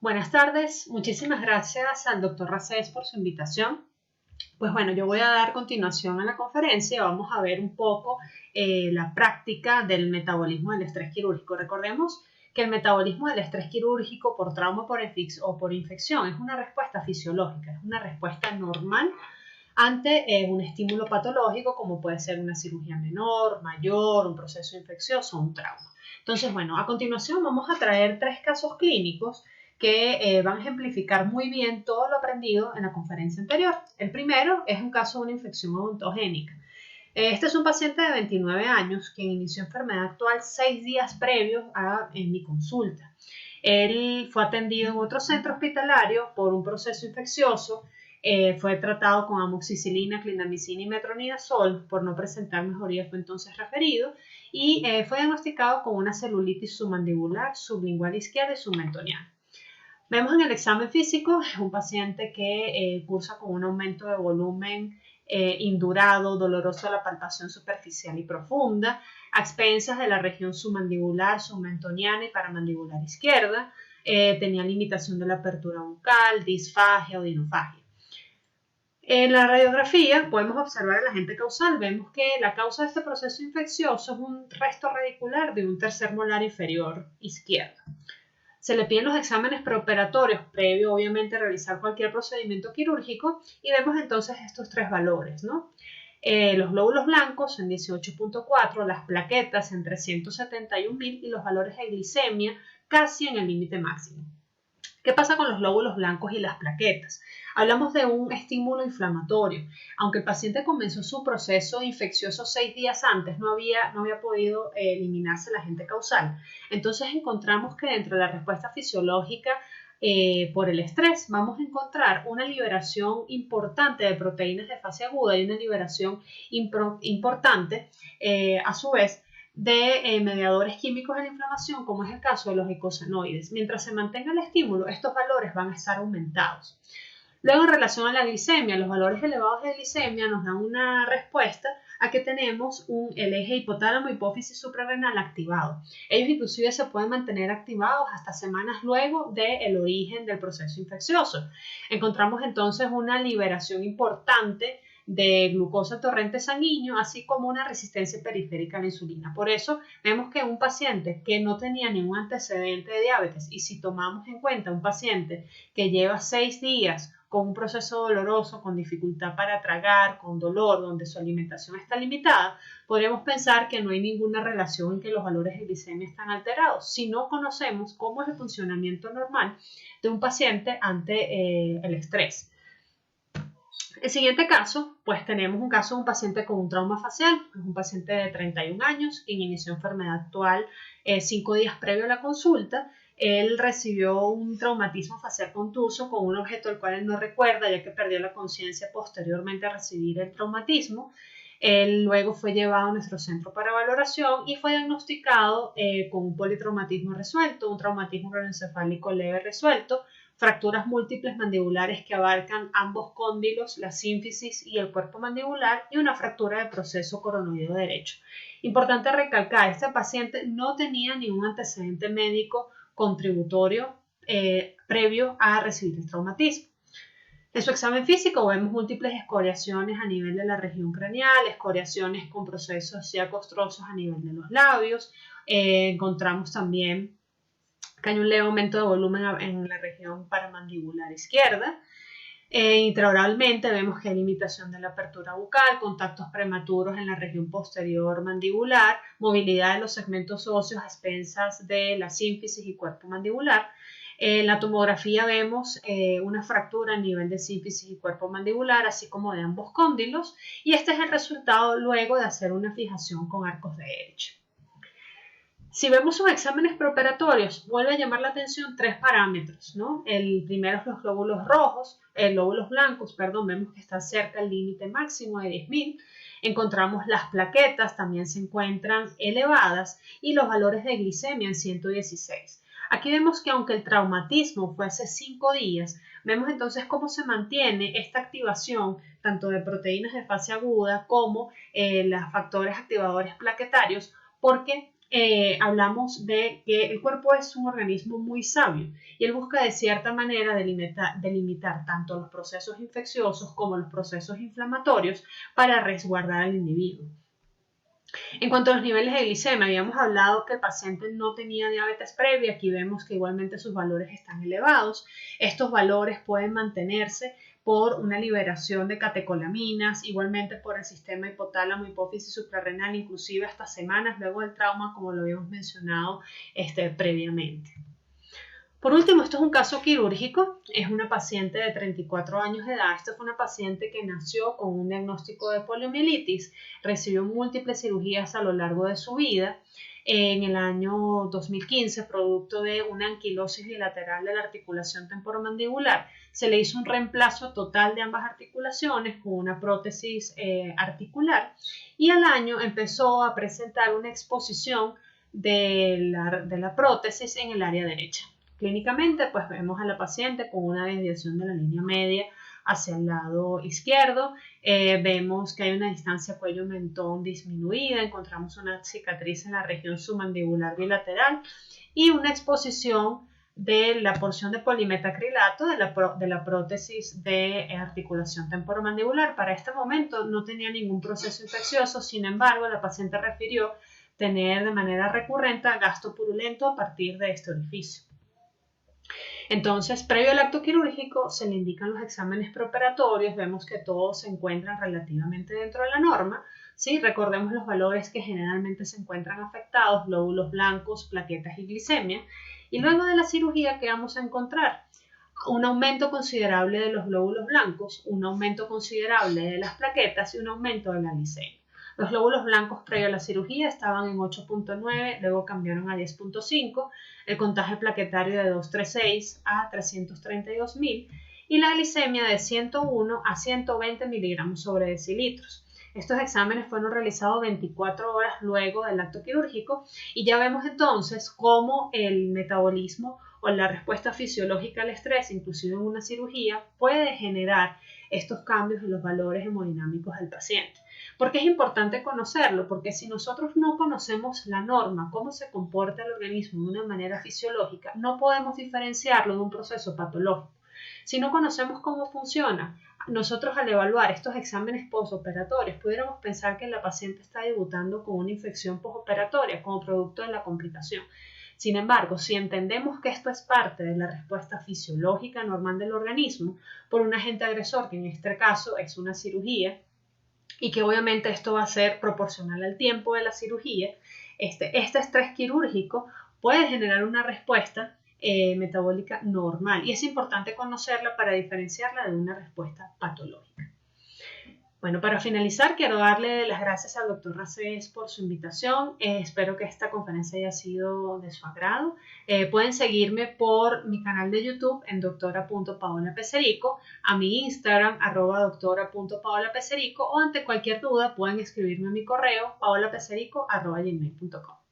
Buenas tardes, muchísimas gracias al doctor Racés por su invitación. Pues bueno, yo voy a dar continuación a la conferencia. Vamos a ver un poco la práctica del metabolismo del estrés quirúrgico. Recordemos que el metabolismo del estrés quirúrgico por trauma o por infección es una respuesta fisiológica, es una respuesta normal ante un estímulo patológico como puede ser una cirugía menor, mayor, un proceso infeccioso o un trauma. Entonces, bueno, a continuación vamos a traer 3 casos clínicos que van a ejemplificar muy bien todo lo aprendido en la conferencia anterior. El primero es un caso de una infección odontogénica. Este es un paciente de 29 años quien inició enfermedad actual 6 días previos en mi consulta. Él fue atendido en otro centro hospitalario por un proceso infeccioso. Fue tratado con amoxicilina, clindamicina y metronidazol. Por no presentar mejoría fue entonces referido y fue diagnosticado con una celulitis submandibular, sublingual izquierda y submentoniana. Vemos en el examen físico un paciente que cursa con un aumento de volumen indurado, doloroso a la palpación superficial y profunda, a expensas de la región submandibular, submentoniana y paramandibular izquierda. Tenía limitación de la apertura bucal, disfagia o dinofagia. En la radiografía podemos observar el agente causal. Vemos que la causa de este proceso infeccioso es un resto radicular de un tercer molar inferior izquierdo. Se le piden los exámenes preoperatorios previo, obviamente, a realizar cualquier procedimiento quirúrgico y vemos entonces estos 3 valores, ¿no? Los glóbulos blancos en 18.4, las plaquetas en 371.000 y los valores de glicemia casi en el límite máximo. ¿Qué pasa con los glóbulos blancos y las plaquetas? Hablamos de un estímulo inflamatorio. Aunque el paciente comenzó su proceso infeccioso 6 días antes, no había podido eliminarse el agente causal. Entonces encontramos que dentro de la respuesta fisiológica por el estrés vamos a encontrar una liberación importante de proteínas de fase aguda y una liberación importante a su vez de mediadores químicos de la inflamación, como es el caso de los eicosanoides. Mientras se mantenga el estímulo, estos valores van a estar aumentados. Luego, en relación a la glicemia, los valores elevados de glicemia nos dan una respuesta a que tenemos el eje hipotálamo hipófisis suprarrenal activado. Ellos inclusive se pueden mantener activados hasta semanas luego del origen del proceso infeccioso. Encontramos entonces una liberación importante de glucosa torrente sanguíneo, así como una resistencia periférica a la insulina. Por eso vemos que un paciente que no tenía ningún antecedente de diabetes, y si tomamos en cuenta un paciente que lleva 6 días con un proceso doloroso, con dificultad para tragar, con dolor, donde su alimentación está limitada, podríamos pensar que no hay ninguna relación en que los valores de glicemia están alterados, si no conocemos cómo es el funcionamiento normal de un paciente ante el estrés. El siguiente caso, pues tenemos un caso de un paciente con un trauma facial, es un paciente de 31 años, quien inició enfermedad actual 5 días previo a la consulta. Él recibió un traumatismo facial contuso con un objeto del cual él no recuerda, ya que perdió la conciencia posteriormente a recibir el traumatismo. Él luego fue llevado a nuestro centro para valoración y fue diagnosticado con un politraumatismo resuelto, un traumatismo craneoencefálico leve resuelto, fracturas múltiples mandibulares que abarcan ambos cóndilos, la sínfisis y el cuerpo mandibular, y una fractura del proceso coronoideo derecho. Importante recalcar, este paciente no tenía ningún antecedente médico contributorio previo a recibir el traumatismo. En su examen físico vemos múltiples escoriaciones a nivel de la región craneal, escoriaciones con procesos ciacostrosos a nivel de los labios. Encontramos también que hay un leve aumento de volumen en la región paramandibular izquierda. Intraoralmente vemos que hay limitación de la apertura bucal, contactos prematuros en la región posterior mandibular, movilidad de los segmentos óseos a expensas de la sínfisis y cuerpo mandibular. En la tomografía vemos una fractura a nivel de sínfisis y cuerpo mandibular, así como de ambos cóndilos, y este es el resultado luego de hacer una fijación con arcos de Erich. Si vemos sus exámenes preoperatorios, vuelve a llamar la atención 3 parámetros, ¿no? El primero es los glóbulos blancos, vemos que está cerca del límite máximo de 10.000. Encontramos las plaquetas, también se encuentran elevadas, y los valores de glicemia en 116. Aquí vemos que aunque el traumatismo fue hace 5 días, vemos entonces cómo se mantiene esta activación tanto de proteínas de fase aguda como los factores activadores plaquetarios, porque hablamos de que el cuerpo es un organismo muy sabio y él busca de cierta manera delimitar tanto los procesos infecciosos como los procesos inflamatorios para resguardar al individuo. En cuanto a los niveles de glicemia, habíamos hablado que el paciente no tenía diabetes previa. Aquí vemos que igualmente sus valores están elevados. Estos valores pueden mantenerse por una liberación de catecolaminas, igualmente por el sistema hipotálamo, hipófisis suprarrenal, inclusive hasta semanas luego del trauma, como lo habíamos mencionado previamente. Por último, esto es un caso quirúrgico, es una paciente de 34 años de edad. Esta fue una paciente que nació con un diagnóstico de poliomielitis, recibió múltiples cirugías a lo largo de su vida. En el año 2015, producto de una anquilosis bilateral de la articulación temporomandibular, se le hizo un reemplazo total de ambas articulaciones con una prótesis articular y al año empezó a presentar una exposición de la prótesis en el área derecha. Clínicamente, pues vemos a la paciente con una desviación de la línea media hacia el lado izquierdo, vemos que hay una distancia cuello-mentón disminuida, encontramos una cicatriz en la región submandibular bilateral y una exposición de la porción de polimetacrilato de la prótesis de articulación temporomandibular. Para este momento no tenía ningún proceso infeccioso, sin embargo, la paciente refirió tener de manera recurrente gasto purulento a partir de este orificio. Entonces, previo al acto quirúrgico se le indican los exámenes preoperatorios, vemos que todos se encuentran relativamente dentro de la norma, ¿sí? Recordemos los valores que generalmente se encuentran afectados, glóbulos blancos, plaquetas y glicemia, y luego de la cirugía, ¿qué vamos a encontrar? Un aumento considerable de los glóbulos blancos, un aumento considerable de las plaquetas y un aumento de la glicemia. Los glóbulos blancos previo a la cirugía estaban en 8.9, luego cambiaron a 10.5, el contagio plaquetario de 236 a 332.000 y la glicemia de 101 a 120 miligramos sobre decilitros. Estos exámenes fueron realizados 24 horas luego del acto quirúrgico y ya vemos entonces cómo el metabolismo o la respuesta fisiológica al estrés, inclusive en una cirugía, puede generar estos cambios en los valores hemodinámicos del paciente. ¿Por qué es importante conocerlo? Porque si nosotros no conocemos la norma, cómo se comporta el organismo de una manera fisiológica, no podemos diferenciarlo de un proceso patológico. Si no conocemos cómo funciona, nosotros al evaluar estos exámenes postoperatorios pudiéramos pensar que la paciente está debutando con una infección postoperatoria como producto de la complicación. Sin embargo, si entendemos que esto es parte de la respuesta fisiológica normal del organismo por un agente agresor, que en este caso es una cirugía, y que obviamente esto va a ser proporcional al tiempo de la cirugía, este estrés quirúrgico puede generar una respuesta metabólica normal y es importante conocerla para diferenciarla de una respuesta patológica. Bueno, para finalizar, quiero darle las gracias al Dr. Racés por su invitación. Espero que esta conferencia haya sido de su agrado. Pueden seguirme por mi canal de YouTube en doctora.paolapeserico, a mi Instagram @doctora.paolapeserico o ante cualquier duda pueden escribirme a mi correo paolapeserico@gmail.com.